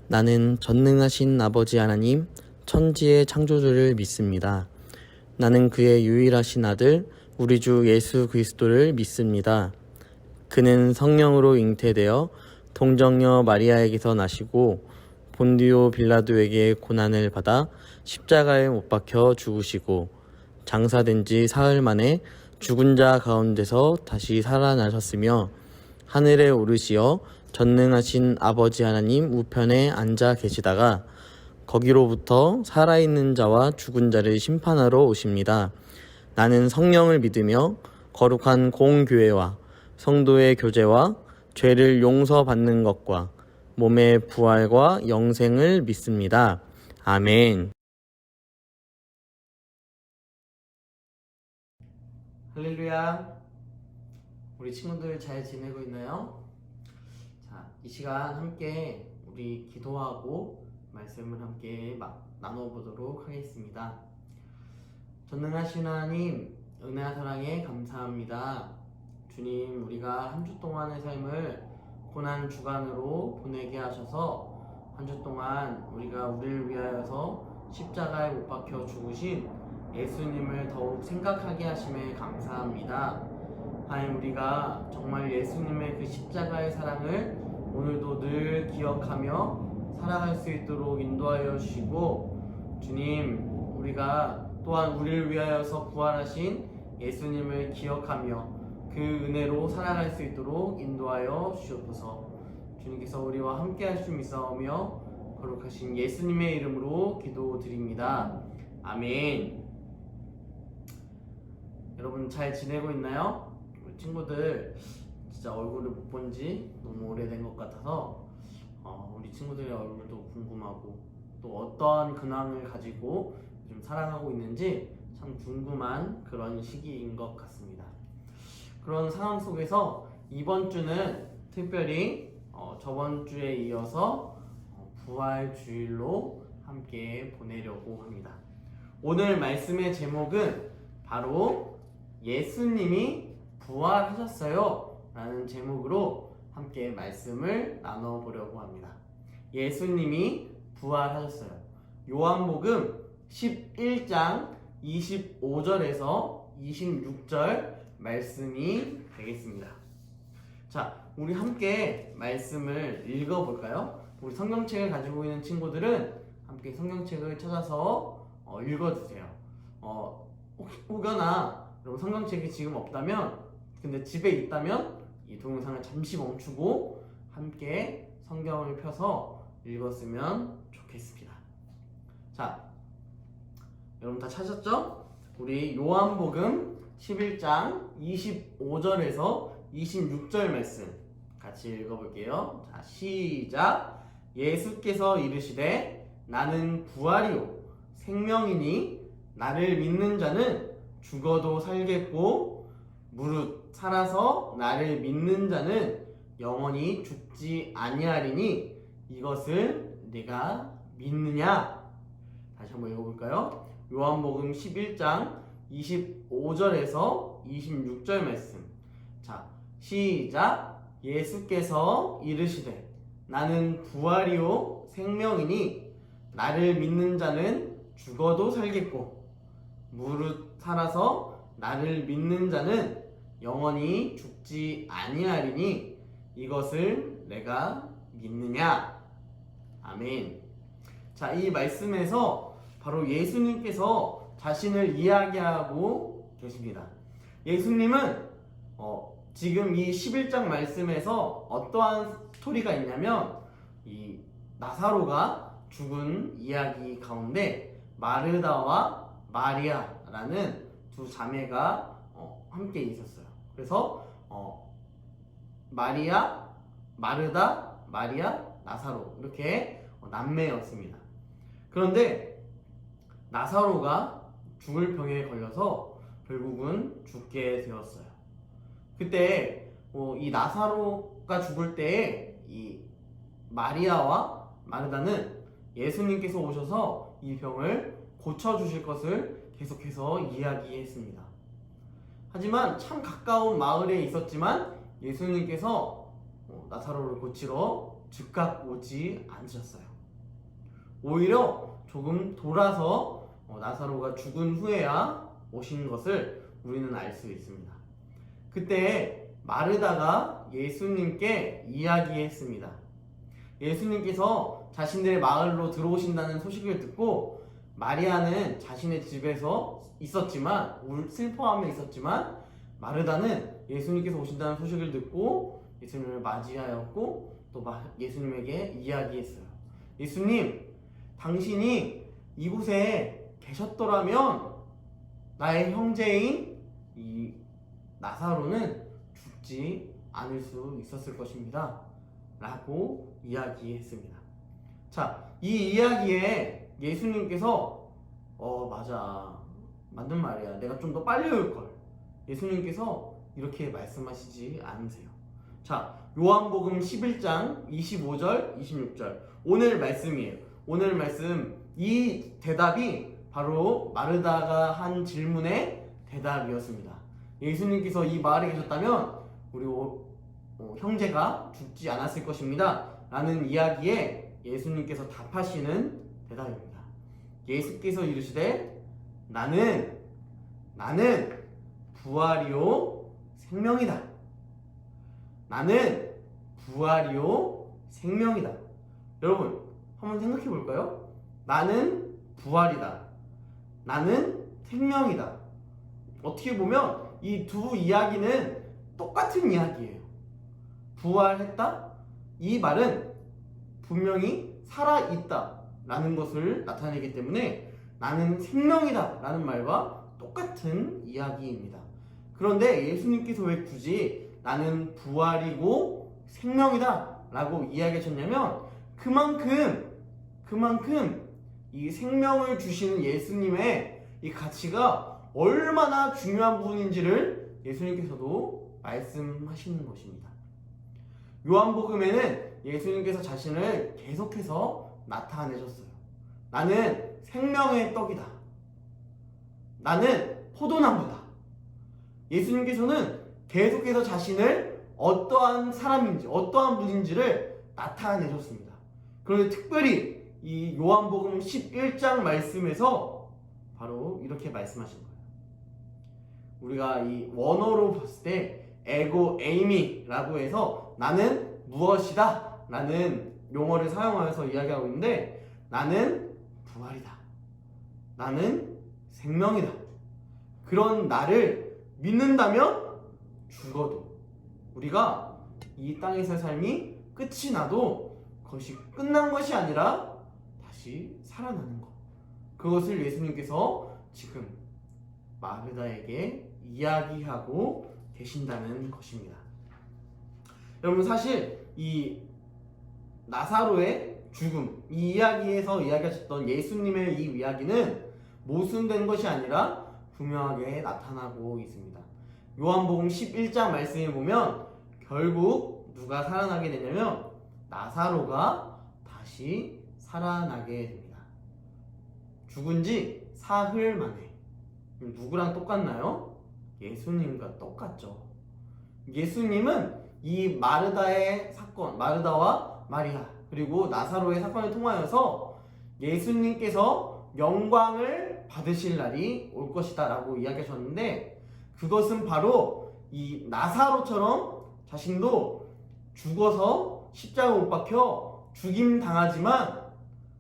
나는 전능하신 아버지 하나님, 천지의 창조주를 믿습니다. 나는 그의 유일하신 아들, 우리 주 예수 그리스도를 믿습니다. 그는 성령으로 잉태되어 동정녀 마리아에게서 나시고 본디오 빌라도에게 고난을 받아 십자가에 못 박혀 죽으시고 장사된 지 사흘 만에 죽은 자 가운데서 다시 살아나셨으며 하늘에 오르시어 전능하신 아버지 하나님 우편에 앉아 계시다가 거기로부터 살아있는 자와 죽은 자를 심판하러 오십니다. 나는 성령을 믿으며 거룩한 공교회와 성도의 교제와 죄를 용서받는 것과 몸의 부활과 영생을 믿습니다. 아멘. 할렐루야. 우리 친구들 잘 지내고 있나요? 자, 이 시간 함께 우리 기도하고 말씀을 함께 나눠보도록 하겠습니다. 전능하신 하나님, 은혜와 사랑에 감사합니다. 주님, 우리가 한 주 동안의 삶을 고난 주간으로 보내게 하셔서 한 주 동안 우리가 우리를 위하여서 십자가에 못 박혀 죽으신 예수님을 더욱 생각하게 하심에 감사합니다. 하나님, 우리가 정말 예수님의 그 십자가의 사랑을 오늘도 늘 기억하며 살아갈 수 있도록 인도하여 주시고, 주님, 우리가 또한 우리를 위하여서 부활하신 예수님을 기억하며 그 은혜로 살아갈 수 있도록 인도하여 주시옵소서. 주님께서 우리와 함께 하실 수 있사오며 거룩하신 예수님의 이름으로 기도드립니다. 아멘. 여러분 잘 지내고 있나요? 우리 친구들 진짜 얼굴을 못 본 지 너무 오래된 것 같아서 우리 친구들의 얼굴도 궁금하고 또 어떠한 근황을 가지고 좀 살아가고 있는지 참 궁금한 그런 시기인 것 같습니다. 그런 상황 속에서 이번 주는 특별히 저번 주에 이어서 부활주일로 함께 보내려고 합니다. 오늘 말씀의 제목은 바로 예수님이 부활하셨어요 라는 제목으로 함께 말씀을 나눠보려고 합니다. 예수님이 부활하셨어요. 요한복음 11장 25절에서 26절 말씀이 되겠습니다. 자, 우리 함께 말씀을 읽어볼까요? 우리 성경책을 가지고 있는 친구들은 함께 성경책을 찾아서 읽어주세요. 혹여나 여러분 성경책이 지금 없다면, 근데 집에 있다면 이 동영상을 잠시 멈추고 함께 성경을 펴서 읽었으면 좋겠습니다. 자, 여러분 다 찾았죠? 우리 요한복음 11장 25절에서 26절 말씀 같이 읽어볼게요. 자, 시작. 예수께서 이르시되 나는 부활이요 생명이니 나를 믿는 자는 죽어도 살겠고 무릇 살아서 나를 믿는 자는 영원히 죽지 아니하리니 이것을 내가 믿느냐? 다시 한번 읽어볼까요? 요한복음 11장 25절에서 26절 말씀. 자, 시작. 예수께서 이르시되 나는 부활이요 생명이니 나를 믿는 자는 죽어도 살겠고 무릇 살아서 나를 믿는 자는 영원히 죽지 아니하리니 이것을 내가 믿느냐? 아멘. 자, 이 말씀에서 바로 예수님께서 자신을 이야기하고 계십니다. 예수님은 지금 이 11장 말씀에서 어떠한 스토리가 있냐면 이 나사로가 죽은 이야기 가운데 마르다와 마리아라는 두 자매가 함께 있었어요. 그래서 마리아, 마르다, 마리아, 나사로 이렇게 남매였습니다. 그런데 나사로가 죽을 병에 걸려서 결국은 죽게 되었어요. 그때 이 나사로가 죽을 때에 이 마리아와 마르다는 예수님께서 오셔서 이 병을 고쳐주실 것을 계속해서 이야기했습니다. 하지만 참 가까운 마을에 있었지만 예수님께서 나사로를 고치러 즉각 오지 않으셨어요. 오히려 조금 돌아서 나사로가 죽은 후에야 오신 것을 우리는 알 수 있습니다. 그때 마르다가 예수님께 이야기했습니다. 예수님께서 자신들의 마을로 들어오신다는 소식을 듣고 마리아는 자신의 집에서 있었지만 슬퍼하며 있었지만 마르다는 예수님께서 오신다는 소식을 듣고 예수님을 맞이하였고 또 예수님에게 이야기했어요. 예수님, 당신이 이곳에 계셨더라면 나의 형제인 이 나사로는 죽지 않을 수 있었을 것입니다 라고 이야기했습니다. 자, 이 이야기에 예수님께서 맞아, 맞는 말이야, 내가 좀 더 빨리 올걸, 예수님께서 이렇게 말씀하시지 않으세요. 자, 요한복음 11장 25절 26절 오늘 말씀이에요. 오늘 말씀, 이 대답이 바로 마르다가 한 질문의 대답이었습니다. 예수님께서 이 마을에 계셨다면 우리 형제가 죽지 않았을 것입니다 라는 이야기에 예수님께서 답하시는 대답입니다. 예수께서 이르시되 나는 부활이요 생명이다. 나는 부활이요 생명이다. 여러분 한번 생각해 볼까요? 나는 부활이다. 나는 생명이다. 어떻게 보면 이 두 이야기는 똑같은 이야기예요. 부활했다? 이 말은 분명히 살아있다 라는 것을 나타내기 때문에 나는 생명이다 라는 말과 똑같은 이야기입니다. 그런데 예수님께서 왜 굳이 나는 부활이고 생명이다 라고 이야기하셨냐면 그만큼 이 생명을 주시는 예수님의 이 가치가 얼마나 중요한 부분인지를 예수님께서도 말씀하시는 것입니다. 요한복음에는 예수님께서 자신을 계속해서 나타내셨어요. 나는 생명의 떡이다. 나는 포도나무다. 예수님께서는 계속해서 자신을 어떠한 사람인지 어떠한 분인지를 나타내셨습니다. 그런데 특별히 이 요한복음 11장 말씀에서 바로 이렇게 말씀하신 거예요. 우리가 이 원어로 봤을 때 에고 에이미라고 해서 나는 무엇이다 라는 용어를 사용하여서 이야기하고 있는데 나는 부활이다. 나는 생명이다. 그런 나를 믿는다면 죽어도 우리가 이 땅에서의 삶이 끝이 나도 그것이 끝난 것이 아니라 다시 살아나는 것, 그것을 예수님께서 지금 마르다에게 이야기하고 계신다는 것입니다. 여러분 사실 이 나사로의 죽음, 이 이야기에서 이야기하셨던 예수님의 이 이야기는 모순된 것이 아니라 분명하게 나타나고 있습니다. 요한복음 11장 말씀에 보면 결국 누가 살아나게 되냐면 나사로가 다시 살아나게 됩니다. 죽은 지 사흘 만에. 누구랑 똑같나요? 예수님과 똑같죠. 예수님은 이 마르다의 사건, 마르다와 마리아 그리고 나사로의 사건을 통하여서 예수님께서 영광을 받으실 날이 올 것이다 라고 이야기하셨는데 그것은 바로 이 나사로처럼 자신도 죽어서 십자가에 못 박혀 죽임 당하지만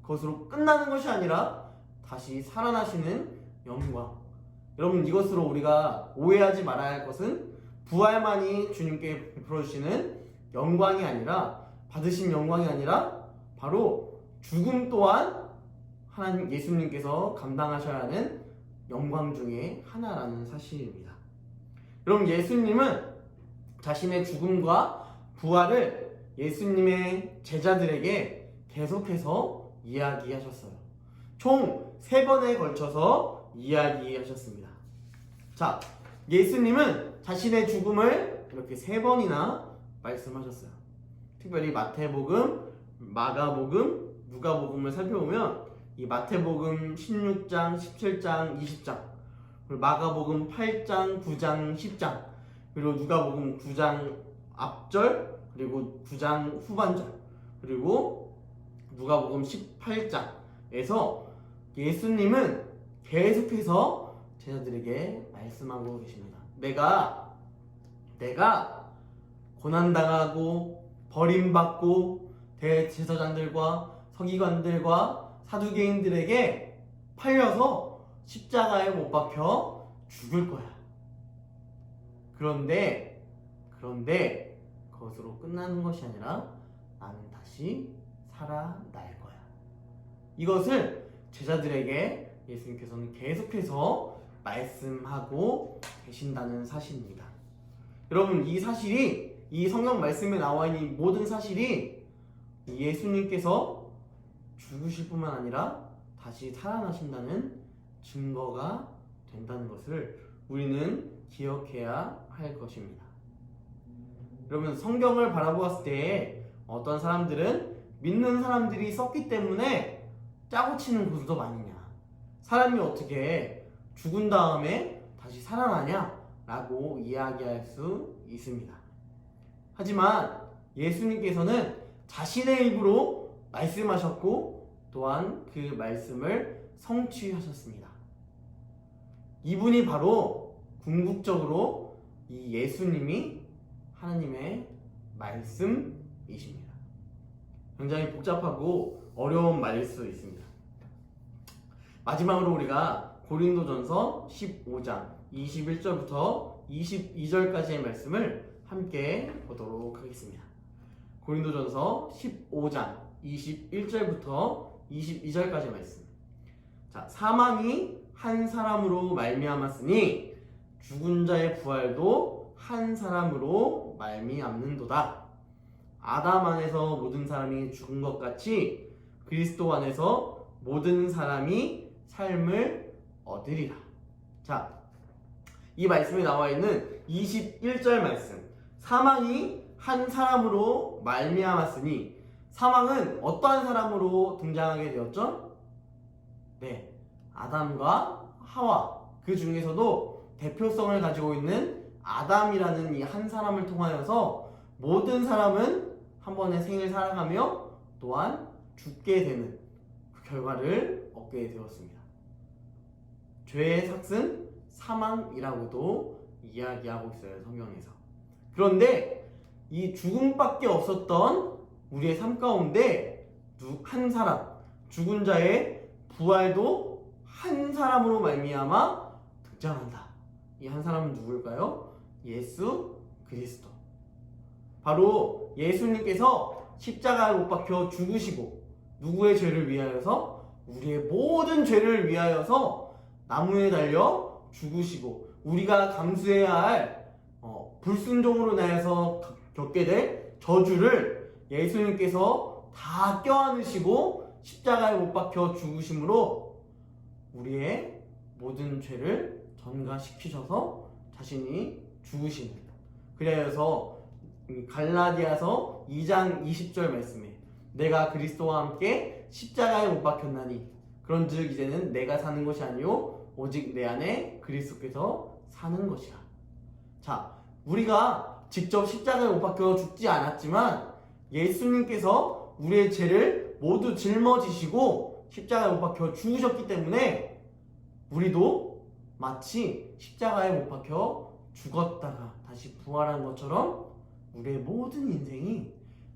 그것으로 끝나는 것이 아니라 다시 살아나시는 영광. 여러분 이것으로 우리가 오해하지 말아야 할 것은 부활만이 주님께 베풀어주시는 영광이 아니라 받으신 영광이 아니라 바로 죽음 또한 하나님 예수님께서 감당하셔야 하는 영광 중에 하나라는 사실입니다. 여러분 예수님은 자신의 죽음과 부활을 예수님의 제자들에게 계속해서 이야기하셨어요. 총 3번에 걸쳐서 이야기하셨습니다. 자, 예수님은 자신의 죽음을 이렇게 3번이나 말씀하셨어요. 특별히 마태복음, 마가복음, 누가복음을 살펴보면 이 마태복음 16장, 17장, 20장, 그리고 마가복음 8장, 9장, 10장, 그리고 누가복음 9장 앞절, 그리고 9장 후반절, 그리고 누가복음 18장, 14절에서 예수님은 계속해서 제자들에게 말씀하고 계십니다. 내가 고난당하고 버림받고 대제사장들과 서기관들과 사두개인들에게 팔려서 십자가에 못 박혀 죽을 거야. 그런데 그것으로 끝나는 것이 아니라 나는 다시 살아날 거야. 이것을 제자들에게 예수님께서는 계속해서 말씀하고 계신다는 사실입니다. 여러분, 이 성경 말씀에 나와 있는 이 모든 사실이 예수님께서 죽으실 뿐만 아니라 다시 살아나신다는 증거가 된다는 것을 우리는 기억해야 할 것입니다. 여러분, 성경을 바라보았을 때 어떤 사람들은 믿는 사람들이 썼기 때문에 짜고 치는 고스톱 아니냐, 사람이 어떻게 죽은 다음에 다시 살아나냐 라고 이야기할 수 있습니다. 하지만 예수님께서는 자신의 입으로 말씀하셨고 또한 그 말씀을 성취하셨습니다. 이분이 바로 궁극적으로 이 예수님이 하나님의 말씀이십니다. 굉장히 복잡하고 어려운 말일 수 있습니다. 마지막으로 우리가 고린도전서 15장 21절부터 22절까지의 말씀을 함께 보도록 하겠습니다. 고린도전서 15장 21절부터 22절까지의 말씀. 자, 사망이 한 사람으로 말미암았으니 죽은 자의 부활도 한 사람으로 말미암는도다. 아담 안에서 모든 사람이 죽은 것 같이 그리스도 안에서 모든 사람이 삶을 얻으리라. 자, 이 말씀에 나와 있는 21절 말씀. 사망이 한 사람으로 말미암았으니, 사망은 어떠한 사람으로 등장하게 되었죠? 네, 아담과 하와. 그 중에서도 대표성을 가지고 있는 아담이라는 이 한 사람을 통하여서 모든 사람은 한 번의 생을 살아가며 또한 죽게 되는 그 결과를 얻게 되었습니다. 죄의 삭은 사망이라고도 이야기하고 있어요, 성경에서. 그런데 이 죽음밖에 없었던 우리의 삶 가운데 한 사람, 죽은 자의 부활도 한 사람으로 말미암아 등장한다. 이 한 사람은 누구일까요? 예수 그리스도. 바로 예수님께서 십자가에 못 박혀 죽으시고, 누구의 죄를 위하여서? 우리의 모든 죄를 위하여서 나무에 달려 죽으시고, 우리가 감수해야 할 불순종으로 인하여서 겪게 될 저주를 예수님께서 다 껴안으시고 십자가에 못 박혀 죽으심으로 우리의 모든 죄를 전가시키셔서 자신이 죽으시는, 그래서 갈라디아서 2장 20절 말씀에 내가 그리스도와 함께 십자가에 못 박혔나니 그런즉 이제는 내가 사는 것이 아니요 오직 내 안에 그리스도께서 사는 것이라. 자, 우리가 직접 십자가에 못 박혀 죽지 않았지만 예수님께서 우리의 죄를 모두 짊어지시고 십자가에 못 박혀 죽으셨기 때문에 우리도 마치 십자가에 못 박혀 죽었다가 다시 부활한 것처럼 우리의 모든 인생이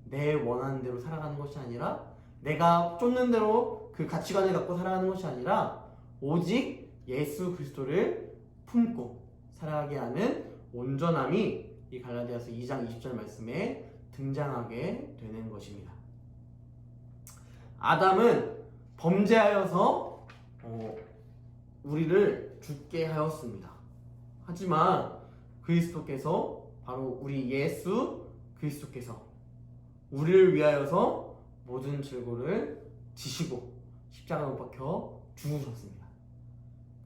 내 원하는 대로 살아가는 것이 아니라, 내가 쫓는 대로 그 가치관을 갖고 살아가는 것이 아니라 오직 예수 그리스도를 품고 살아가게 하는 온전함이 이 갈라디아서 2장 20절 말씀에 등장하게 되는 것입니다. 아담은 범죄하여서 우리를 죽게 하였습니다. 하지만 그리스도께서, 바로 우리 예수 그리스도께서 우리를 위하여서 모든 질고를 지시고 십자가에 못 박혀 죽으셨습니다.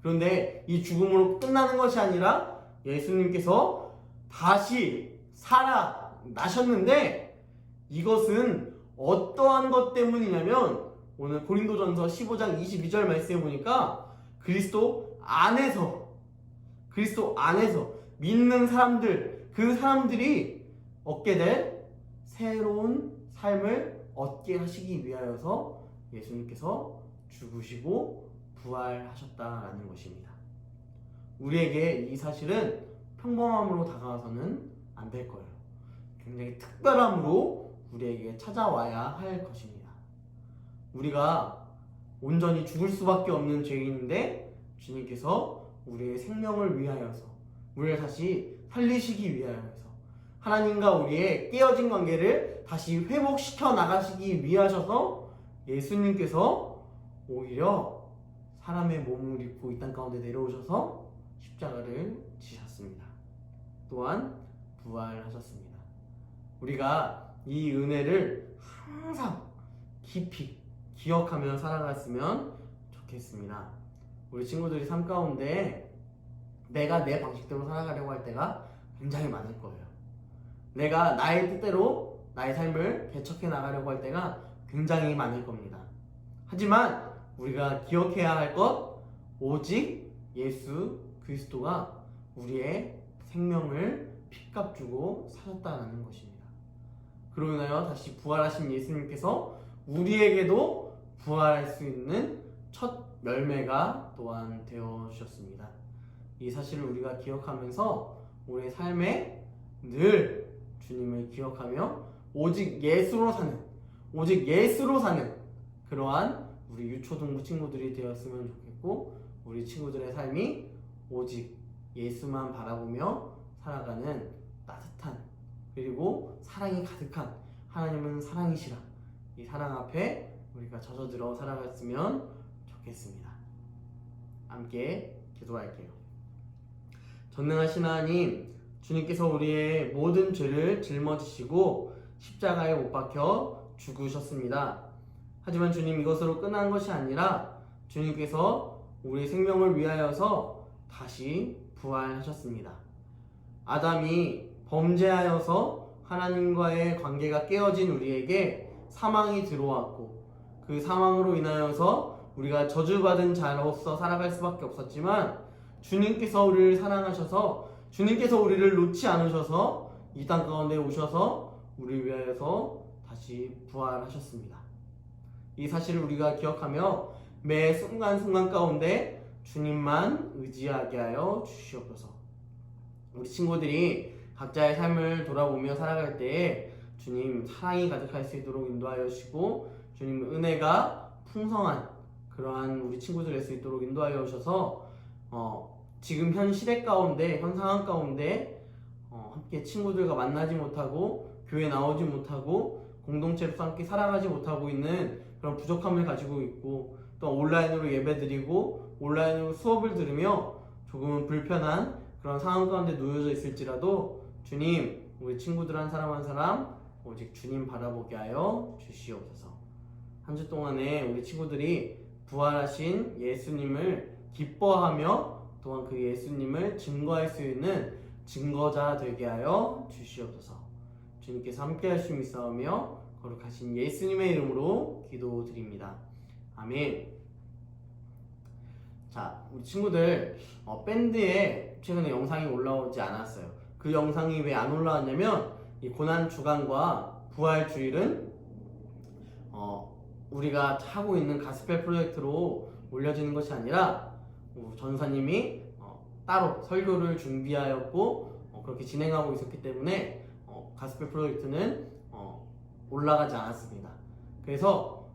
그런데 이 죽음으로 끝나는 것이 아니라 예수님께서 다시 살아나셨는데, 이것은 어떠한 것 때문이냐면 오늘 고린도전서 15장 22절 말씀에 보니까 그리스도 안에서 믿는 사람들, 그 사람들이 얻게 될 새로운 삶을 얻게 하시기 위하여서 예수님께서 죽으시고 부활하셨다라는 것입니다. 우리에게 이 사실은 평범함으로 다가와서는 안 될 거예요. 굉장히 특별함으로 우리에게 찾아와야 할 것입니다. 우리가 온전히 죽을 수밖에 없는 죄인인데 주님께서 우리의 생명을 위하여서 우리를 다시 살리시기 위하여서 하나님과 우리의 깨어진 관계를 다시 회복시켜 나가시기 위하셔서 예수님께서 오히려 사람의 몸을 입고 이 땅 가운데 내려오셔서 십자가를 지셨습니다. 또한 부활하셨습니다. 우리가 이 은혜를 항상 깊이 기억하며 살아갔으면 좋겠습니다. 우리 친구들이 삶 가운데 내가 내 방식대로 살아가려고 할 때가 굉장히 많을 거예요. 내가 나의 뜻대로 나의 삶을 개척해 나가려고 할 때가 굉장히 많을 겁니다. 하지만 우리가 기억해야 할 것 오직 예수 그리스도가 우리의 생명을 핏값 주고 사셨다는 것입니다. 그로 인하여 다시 부활하신 예수님께서 우리에게도 부활할 수 있는 첫 열매가 또한 되어 주셨습니다. 이 사실을 우리가 기억하면서 우리의 삶에 늘 주님을 기억하며 오직 예수로 사는 그러한 우리 유초등부 친구들이 되었으면 좋겠고, 우리 친구들의 삶이 오직 예수만 바라보며 살아가는 따뜻한 그리고 사랑이 가득한, 하나님은 사랑이시라, 이 사랑 앞에 우리가 젖어들어 살아갔으면 좋겠습니다. 함께 기도할게요. 전능하신 하나님, 주님께서 우리의 모든 죄를 짊어지시고 십자가에 못 박혀 죽으셨습니다. 하지만 주님, 이것으로 끝난 것이 아니라 주님께서 우리 생명을 위하여서 다시 부활하셨습니다. 아담이 범죄하여서 하나님과의 관계가 깨어진 우리에게 사망이 들어왔고, 그 사망으로 인하여서 우리가 저주받은 자로서 살아갈 수밖에 없었지만, 주님께서 우리를 사랑하셔서 주님께서 우리를 놓지 않으셔서 이 땅 가운데 오셔서 우리를 위하여서 다시 부활하셨습니다. 이 사실을 우리가 기억하며 매 순간순간 가운데 주님만 의지하게 하여 주시옵소서. 우리 친구들이 각자의 삶을 돌아보며 살아갈 때에 주님 사랑이 가득할 수 있도록 인도하여 주시고, 주님 은혜가 풍성한 그러한 우리 친구들 될 수 있도록 인도하여 주셔서 지금 현 시대 가운데, 현 상황 가운데 함께 친구들과 만나지 못하고 교회 나오지 못하고 공동체로서 함께 살아가지 못하고 있는 그런 부족함을 가지고 있고, 또 온라인으로 예배드리고 온라인으로 수업을 들으며 조금은 불편한 그런 상황 가운데 놓여져 있을지라도 주님, 우리 친구들 한 사람 한 사람 오직 주님 바라보게 하여 주시옵소서. 한 주 동안에 우리 친구들이 부활하신 예수님을 기뻐하며 또한 그 예수님을 증거할 수 있는 증거자 되게 하여 주시옵소서. 주님께서 함께 하심이 있사오며 거룩하신 예수님의 이름으로 기도드립니다. 아멘. 자, 우리 친구들 밴드에 최근에 영상이 올라오지 않았어요. 그 영상이 왜 안 올라왔냐면, 이 고난 주간과 부활 주일은 우리가 하고 있는 가스펠 프로젝트로 올려지는 것이 아니라 전사님이 따로 설교를 준비하였고 그렇게 진행하고 있었기 때문에 가스펠 프로젝트는 올라가지 않았습니다. 그래서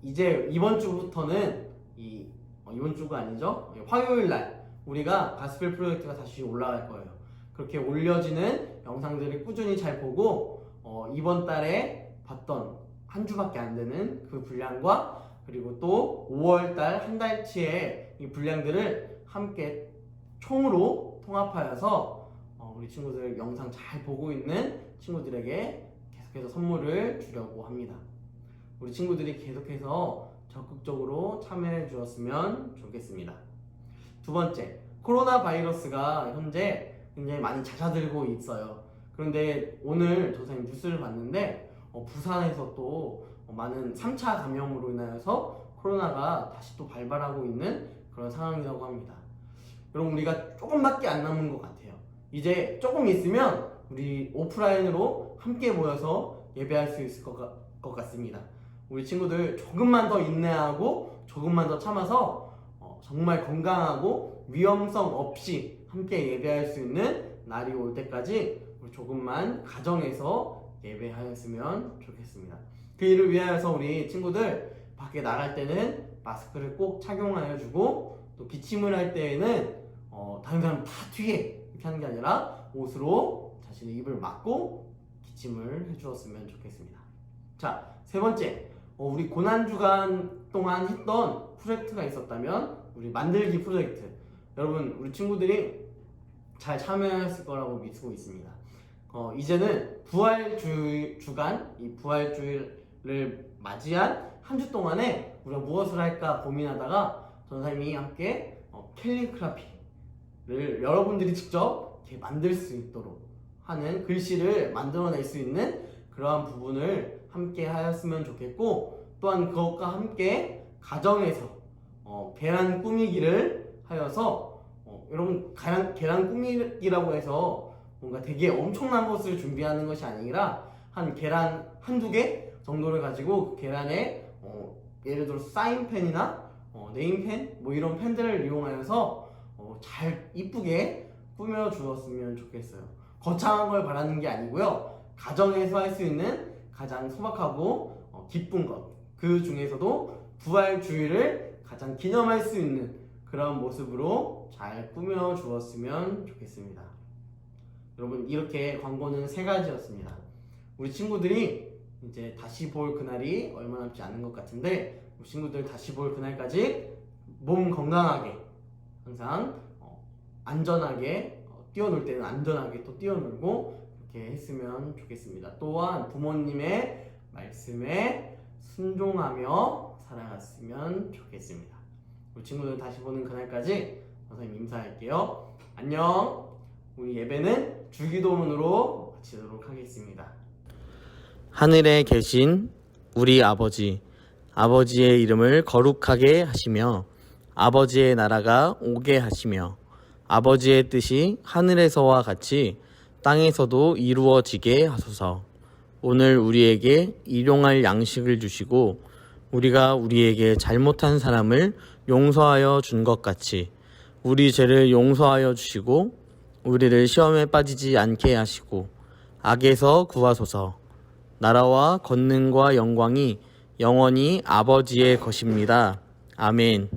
이제 이번 주부터는 이번 주가 아니죠, 화요일 날 우리가 가스펠 프로젝트가 다시 올라갈 거예요. 그렇게 올려지는 영상들을 꾸준히 잘 보고 이번 달에 봤던 한 주밖에 안 되는 그 분량과 그리고 또 5월 달 한 달치의 이 분량들을 함께 총으로 통합하여서 우리 친구들 영상 잘 보고 있는 친구들에게 계속해서 선물을 주려고 합니다. 우리 친구들이 계속해서 적극적으로 참여해 주었으면 좋겠습니다. 두 번째, 코로나 바이러스가 현재 굉장히 많이 잦아들고 있어요. 그런데 오늘 조사님 뉴스를 봤는데 부산에서 또 많은 3차 감염으로 인하여서 코로나가 다시 또 발발하고 있는 그런 상황이라고 합니다. 여러분, 우리가 조금밖에 안 남은 것 같아요. 이제 조금 있으면 우리 오프라인으로 함께 모여서 예배할 수 있을 것 같습니다. 우리 친구들 조금만 더 인내하고 조금만 더 참아서 정말 건강하고 위험성 없이 함께 예배할 수 있는 날이 올 때까지 우리 조금만 가정에서 예배하였으면 좋겠습니다. 그 일을 위하여서 우리 친구들 밖에 나갈 때는 마스크를 꼭 착용하여 주고, 또 기침을 할 때에는 다른 사람 다 뒤에 이렇게 하는 게 아니라 옷으로 자신의 입을 막고 기침을 해주었으면 좋겠습니다. 자, 세 번째, 우리 고난주간 동안 했던 프로젝트가 있었다면 우리 만들기 프로젝트, 여러분 우리 친구들이 잘 참여했을 거라고 믿고 있습니다. 이제는 부활주간, 이 부활주일을 맞이한 한 주 동안에 우리가 무엇을 할까 고민하다가 전사님이 함께 캘리그라피를 여러분들이 직접 이렇게 만들 수 있도록 하는, 글씨를 만들어낼 수 있는 그러한 부분을 함께 하였으면 좋겠고, 또한 그것과 함께 가정에서 계란 꾸미기를 하여서 여러분 계란 꾸미기라고 해서 뭔가 되게 엄청난 것을 준비하는 것이 아니라 한 계란 한두 개 정도를 가지고 그 계란에 예를 들어 사인펜이나 네임펜 뭐 이런 펜들을 이용하여서 잘 이쁘게 꾸며 주었으면 좋겠어요. 거창한 걸 바라는 게 아니고요, 가정에서 할 수 있는 가장 소박하고 기쁜 것, 그 중에서도 부활주일을 가장 기념할 수 있는 그런 모습으로 잘 꾸며 주었으면 좋겠습니다. 여러분, 이렇게 광고는 3가지였습니다. 우리 친구들이 이제 다시 볼 그날이 얼마 남지 않은 것 같은데, 우리 친구들 다시 볼 그날까지 몸 건강하게, 항상 안전하게, 뛰어놀 때는 안전하게 또 뛰어놀고 이렇게 했으면 좋겠습니다. 또한 부모님의 말씀에 순종하며 살아갔으면 좋겠습니다. 우리 친구들 다시 보는 그날까지 선생님 인사할게요. 안녕. 우리 예배는 주기도문으로 마치도록 하겠습니다. 하늘에 계신 우리 아버지, 아버지의 이름을 거룩하게 하시며 아버지의 나라가 오게 하시며 아버지의 뜻이 하늘에서와 같이 땅에서도 이루어지게 하소서. 오늘 우리에게 일용할 양식을 주시고 우리가 우리에게 잘못한 사람을 용서하여 준 것 같이 우리 죄를 용서하여 주시고 우리를 시험에 빠지지 않게 하시고 악에서 구하소서. 나라와 권능과 영광이 영원히 아버지의 것입니다. 아멘.